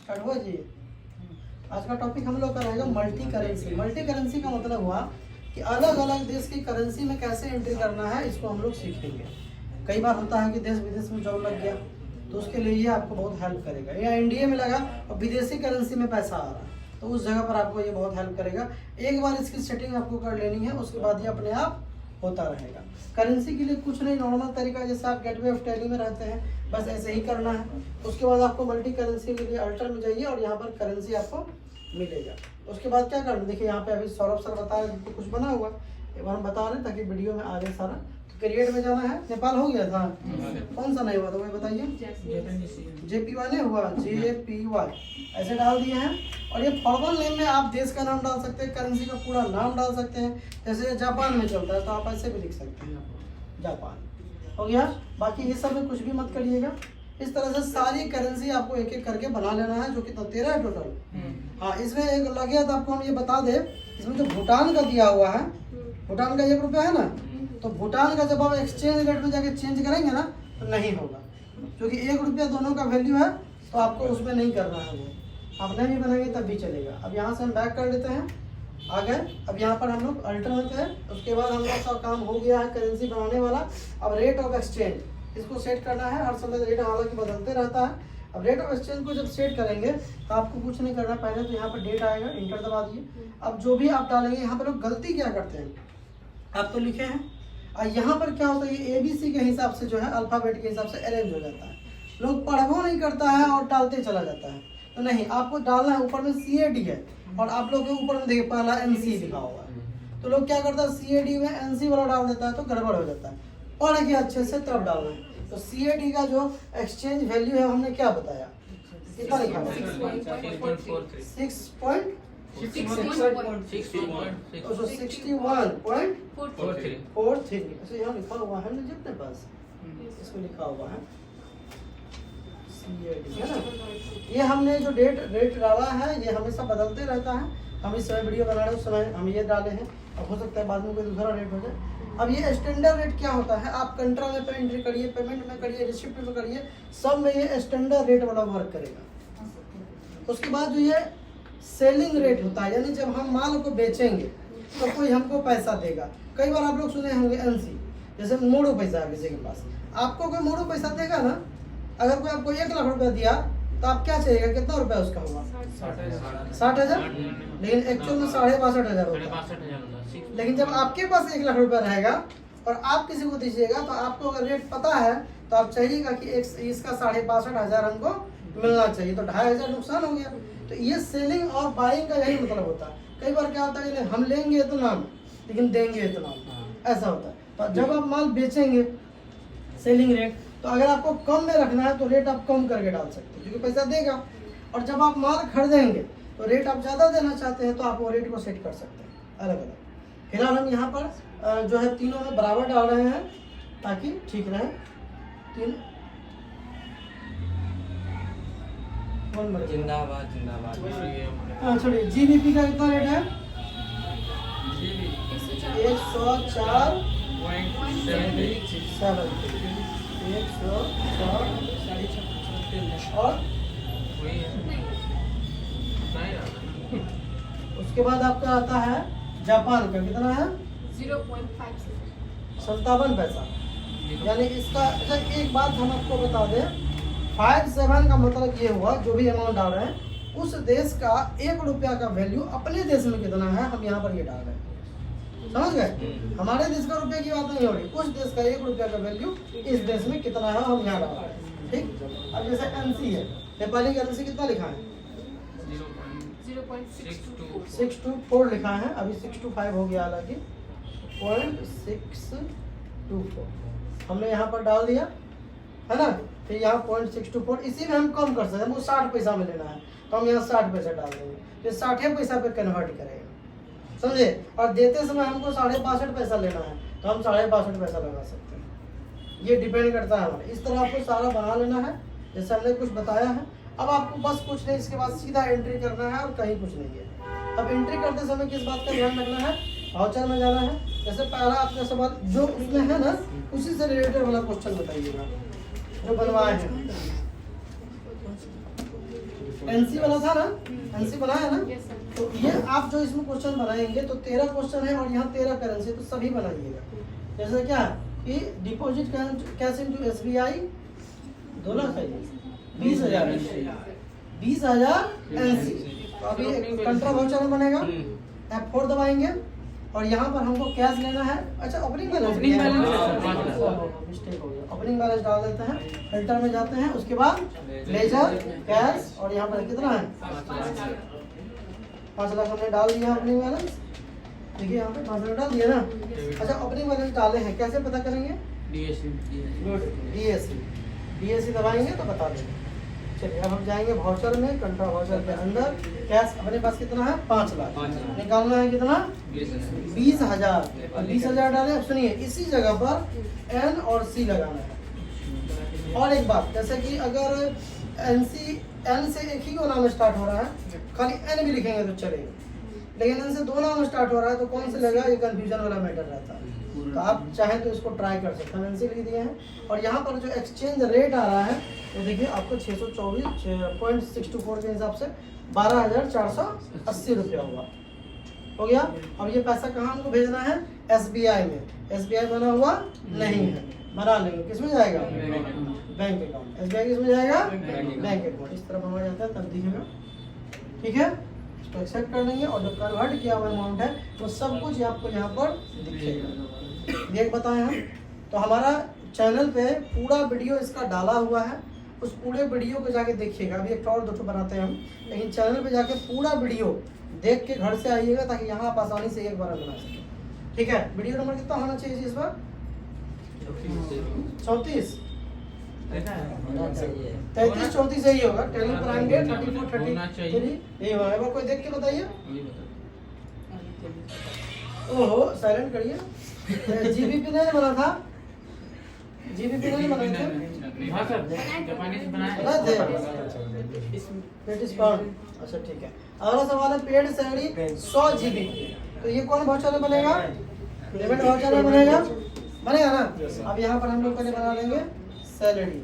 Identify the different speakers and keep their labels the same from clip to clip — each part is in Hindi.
Speaker 1: स्टार्ट हुआ जी। आज का टॉपिक हम लोग का रहेगा मल्टी करेंसी। मल्टी करेंसी का मतलब हुआ कि अलग अलग देश की करेंसी में कैसे एंट्री करना है, इसको हम लोग सीखेंगे। कई बार होता है कि देश विदेश में जॉब लग गया तो उसके लिए ये आपको बहुत हेल्प करेगा, या इंडिया में लगा और विदेशी करेंसी में पैसा आ रहा है तो उस जगह पर आपको ये बहुत हेल्प करेगा। एक बार इसकी सेटिंग आपको कर लेनी है, उसके बाद ये अपने आप होता रहेगा। करेंसी के लिए कुछ नहीं, नॉर्मल तरीका जैसे आप गेटवे ऑफ टैली में रहते हैं बस ऐसे ही करना है। उसके बाद आपको मल्टी करेंसी के लिए अल्टर में जाइए और यहाँ पर करेंसी आपको मिलेगा। उसके बाद क्या करना, देखिए यहाँ पे अभी सौरभ सर बता रहे थे कुछ बना हुआ, एक बार हम बता रहे हैं ताकि वीडियो में आ जाए सारा। तो क्रिएट में जाना है, नेपाल हो गया था, कौन सा नहीं हुआ था वही बताइए। JPY नहीं हुआ, JPY ऐसे डाल दिए हैं। और ये फॉर्मल नेम में आप देश का नाम डाल सकते हैं, करेंसी का पूरा नाम डाल सकते हैं। जैसे जापान में चलता है तो आप ऐसे भी लिख सकते हैं, जापान हो गया। बाकी ये सब में कुछ भी मत करिएगा। इस तरह से सारी करेंसी आपको एक एक करके बना लेना है, जो कि 13 है टोटल। हाँ, इसमें एक लग गया तो आपको हम ये बता दें, इसमें जो भूटान का दिया हुआ है, भूटान का 1 रुपया है ना, तो भूटान का जब आप एक्सचेंज रेट में जाके चेंज करेंगे ना तो नहीं होगा, क्योंकि 1 रुपया दोनों का वैल्यू है तो आपको उसमें नहीं करना है। वो आप नहीं बनाएंगे तब भी चलेगा। अब यहाँ से हम बैक कर लेते हैं, आ गए। अब यहाँ पर हम लोग अल्टर होते हैं। उसके बाद हम लोग का काम हो गया है करेंसी बनाने वाला। अब रेट ऑफ एक्सचेंज इसको सेट करना है। हर समय रेट हालांकि बदलते रहता है। अब रेट ऑफ एक्सचेंज को जब सेट करेंगे तो आपको कुछ नहीं करना, पहले तो यहाँ पर डेट आएगा, इंटर दबा दिए। अब जो भी आप डालेंगे, यहाँ पर लोग गलती क्या करते हैं, आप तो लिखे हैं और यहाँ पर क्या होता है, ये ABC के हिसाब से जो है अल्फ़ाबेट के हिसाब से अरेंज हो जाता है। लोग पढ़वो नहीं करता है और डालते चला जाता है। तो नहीं, आपको डालना है। ऊपर में CAD है और आप लोग के ऊपर में देखिए पहला NC लिखा हुआ है। तो लोग क्या करता है, CAD में NC वाला डाल देता है तो गड़बड़ हो जाता है। पढ़ के अच्छे से तब डालना है। तो CAD का जो एक्सचेंज वैल्यू है हमने क्या बताया, कितना लिखा है, 61.43 ऐसे यहाँ लिखा हुआ है ना जी अपने पास, इसमें लिखा हुआ है CAD है ना। ये हमने जो रेट डाला है ये हमेशा बदलते रहता है। हम इस समय वीडियो बना रहे उस समय हम ये डाले हैं, अब हो सकता है बाद में कोई दूसरा रेट हो जाए। अब ये स्टैंडर्ड रेट क्या होता है, आप कंट्रा में एंट्री करिए, पेमेंट में करिए, रिसिप्ट में करिए, सब में ये स्टैंडर्ड रेट वाला वर्क करेगा। उसके बाद जो ये सेलिंग रेट होता है, यानी जब हम माल को बेचेंगे तो कोई हमको पैसा देगा। कई बार आप लोग सुने होंगे NC, जैसे मोड़ो पैसा है किसी के पास, आपको कोई मोड़ो पैसा देगा ना। अगर कोई आपको 1 लाख रुपया दिया तो आप क्या चाहिएगा, कितना रुपया उसका होगा, 60,000, लेकिन एक्चुअल में 62,500 होता है। लेकिन जब आपके पास 1 लाख रुपया रहेगा और आप किसी को दीजिएगा तो आपको अगर रेट पता है तो आप चाहिएगा कि इसका 62,500 हमको मिलना चाहिए, तो 2,500 नुकसान हो गया। तो ये सेलिंग और बाइंग का यही मतलब होता है। कई बार क्या होता है कि हम लेंगे इतना लेकिन देंगे इतना, ऐसा होता है। तो जब आप माल बेचेंगे सेलिंग रेट, तो अगर आपको कम में रखना है तो रेट आप कम करके डाल सकते हैं क्योंकि पैसा देगा। और जब आप माल खरीदेंगे तो रेट आप ज़्यादा देना चाहते हैं तो आप वो रेट को सेट कर सकते हैं अलग अलग। फिलहाल हम यहाँ पर जो है तीनों में बराबर डाल रहे हैं ताकि ठीक रहे।
Speaker 2: जिंदाबाद जिंदाबाद।
Speaker 1: हाँ छोड़िए, GBP का कितना रेट है, 104.73 और उसके बाद आपका आता है जापान का, कितना है 57 पैसा। यानी इसका एक बात हम आपको बता दें, 57 का मतलब ये हुआ जो भी अमाउंट डाल रहे हैं उस देश का 1 रुपया का वैल्यू अपने देश में कितना है हम यहाँ पर ये डाल रहे हैं, समझ गए। हमारे देश का रुपये की बात नहीं हो रही, उस देश का 1 रुपया का वैल्यू इस देश में कितना है हम यहाँ डाल रहे हैं। ठीक, अब जैसे NC है, नेपाली करेंसी कितना लिखा है, 624 लिखा है, अभी 625 हो गया, हालांकि 0.624 हमने यहाँ पर डाल दिया है ना। फिर यहाँ 0.624, इसी में हम कम कर सकते हैं, हमको 60 पैसा में लेना है तो हम यहाँ 60 पैसा डाल देंगे, फिर 60 पैसा पे कन्वर्ट करेगा, समझे। और देते समय हमको 62.5 पैसा लेना है तो हम 62.5 पैसा लगा सकते हैं। ये डिपेंड करता है हमारे। इस तरह आपको सारा बना लेना है जैसे हमने कुछ बताया है। अब आपको बस कुछ नहीं, इसके बाद सीधा एंट्री करना है और कहीं कुछ नहीं है। अब एंट्री करते समय किस बात का ध्यान रखना है, वाउचर में जाना है। जैसे पहला आपका सवाल जो उसमें है ना उसी से रिलेटेड वाला क्वेश्चन बताइएगा जो बनवाए हैं। एनसी वाला था ना, एनसी बनाया ना, तो ये आप जो इसमें क्वेश्चन बनाएंगे तो 13 क्वेश्चन है और यहाँ 13 करेंसी, तो सभी बनाइएगा। जैसे क्या कि deposit cash into SBI 2 lakh है, 20,000 एनसी। तो अभी कंट्रा वाउचर में बनेगा, F4 दबाएंगे और यहाँ पर हमको कैश लेना है। अच्छा ओपनिंग बैलेंस मिस्टेक हो गया, ओपनिंग बैलेंस डाल देते हैं, फिल्टर में जाते हैं, उसके बाद लेजर कैश और यहाँ पर कितना है 5 लाख हमने डाल दिया ओपनिंग बैलेंस। देखिए यहाँ पे 5 लाख डाल दिया ना। अच्छा ओपनिंग बैलेंस डाले हैं, कैसे पता करेंगे? DAC दबाएंगे तो बता देंगे। चलिए अब हम जाएंगे वाउचर में, कंट्रा वाउचर के अंदर कैश अपने पास कितना है 5 लाख, निकालना है कितना 20,000 और 20,000 डाले। अब सुनिए इसी जगह पर N और C लगाना है। और एक बात, जैसे कि अगर N से एक ही को नाम स्टार्ट हो रहा है, खाली N भी लिखेंगे तो चलेगा, लेकिन N से 2 नाम स्टार्ट हो रहा है तो कौन से लगेगा, ये कंफ्यूजन वाला मैटर रहता है। तो आप चाहें तो इसको ट्राई कर सकते हैं। NC लिख दिए हैं और यहाँ पर जो एक्सचेंज रेट आ रहा है तो देखिए आपको 624.64 के हिसाब से 12,480 रुपया हुआ, हो गया। अब ये पैसा कहाँ हमको भेजना है? SBI में। SBI बना हुआ नहीं है, बना लेंगे, किस में जाएगा? Bank account. SBI किस में जाएगा? Bank account. इस तरफ हमारा जाता है तब दिखेगा, ठीक है। इसको एक्सेप्ट कर लेंगे और जो कन्वर्ट किया हुआ अमाउंट है वो सब कुछ आपको यहाँ पर दिखेगा। देख बताएं हम, तो हमारा चैनल पे पूरा वीडियो इसका डाला हुआ है, उस पूरे वीडियो को जाके देखिएगा। अभी एक और 2 बनाते हैं हम, लेकिन चैनल पे जाके पूरा वीडियो देख के घर से आइएगा ताकि यहाँ आप आसानी से एक बार बना सकें, ठीक है। वीडियो नंबर कितना होना चाहिए इस बार? 34 33 34 यही होगा। टेलिंग पर आएंगे 34 33 यही होगा। एक बार कोई देख के बताइए। ओहो साइलेंट करिए। GBP नहीं बना था, GBP नहीं बनाए थे,
Speaker 2: हाँ सर जापानी से बनाया
Speaker 1: बनाए थे ब्रिटिश पाउंड। अच्छा ठीक है। अगला सवाल है पेड सैलरी 100 GBP, तो ये कौन वाउचर में बनेगा? पेमेंट वाउचर में बनेगा, बनेगा ना। अब यहाँ पर हम लोग पहले बना लेंगे सैलरी।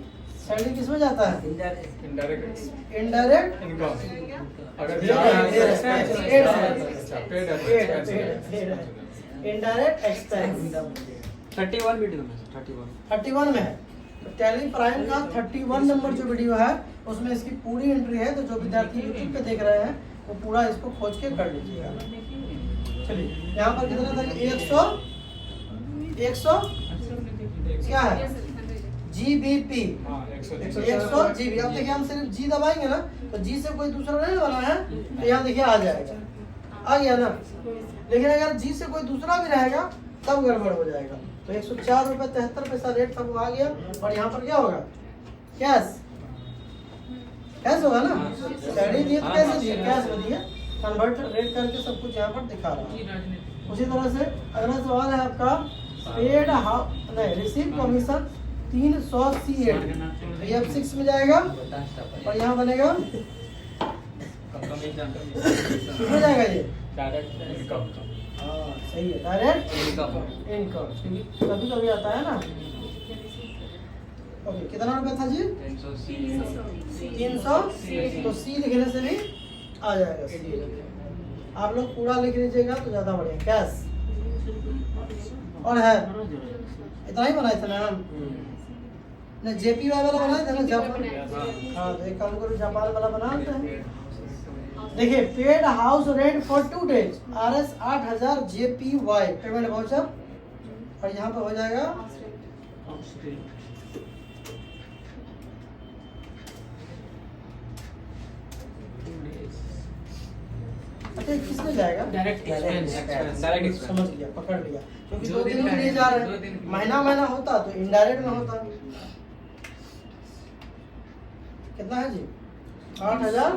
Speaker 1: सैलरी किस में जाता है? इनडायरेक्ट इनडायरेक्ट एक्सपेंस
Speaker 2: 31 वीडियो में
Speaker 1: 31 में है। तो टैली प्राइम का 31 नंबर जो वीडियो है उसमें इसकी पूरी एंट्री है। तो जो विद्यार्थी यूट्यूब पे देख रहे हैं वो पूरा इसको खोज के कर लीजिएगा। चलिए यहाँ पर कितना था? 100 क्या है? GBP 100 GB। अब देखिए हम सिर्फ G दबाएंगे ना तो G से कोई दूसरा नहीं बना है तो यहाँ देखिए आ जाएगा, आ गया ना। लेकिन अगर G से कोई दूसरा भी रहेगा तब गड़बड़ हो जाएगा। तो 104 रुपये 73 पैसा रेट था वो आ गया। और यहाँ पर क्या होगा? कैश, कैश होगा ना। सैलरी दिए तो कैसे दिए? कैश में दिए, कन्वर्ट रेट करके सब कुछ यहाँ पर दिखा रहा है। उसी तरह से अगला सवाल है आपका पेड नहीं रिसीव कमीशन 368, तो ये अब 6 में जाएगा और यहाँ बनेगा किसमें जाएगा ये? हाँ सही है, डायरेक्ट इनकम। कभी कभी आता है ना। ओके कितना रुपया था जी? 300। तो C लिखने से भी आ जाएगा। C आप लोग पूरा लिख लीजिएगा तो ज़्यादा बढ़िया। कैश और है इतना ही बनाए थे ना हम ना। JPY वाला बनाए थे ना जापान। हाँ तो एक काम करो जापान वाला बनाते हैं। देखिए paid house rent for 2 days RS 8,000 JPY payment voucher. और यहाँ पर हो जाएगा अच्छा किसमें जाएगा?
Speaker 2: डायरेक्ट एक्सपेंस
Speaker 1: समझ लिया, पकड़ लिया। क्योंकि 2 दिन के लिए जा रहे हैं, महीना महीना होता तो इनडायरेक्ट में होता। कितना है जी? 8,000।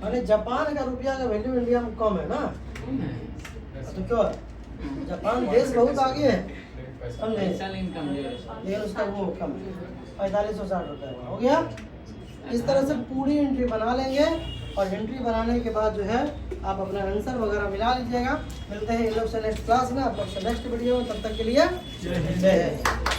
Speaker 1: अरे जापान का रुपया का वैल्यू इंडिया में कम है ना, तो क्यों है? जापान देश बहुत आगे है, समझे, लेकिन उसका वो कम है, 4560 रुपये हो गया। इस तरह से पूरी एंट्री बना लेंगे और एंट्री बनाने के बाद जो है आप अपना आंसर वगैरह मिला लीजिएगा। मिलते हैं इन लोग से नेक्स्ट क्लास में, आप लोग से नेक्स्ट वीडियो में। तब तक के लिए जय हिंद।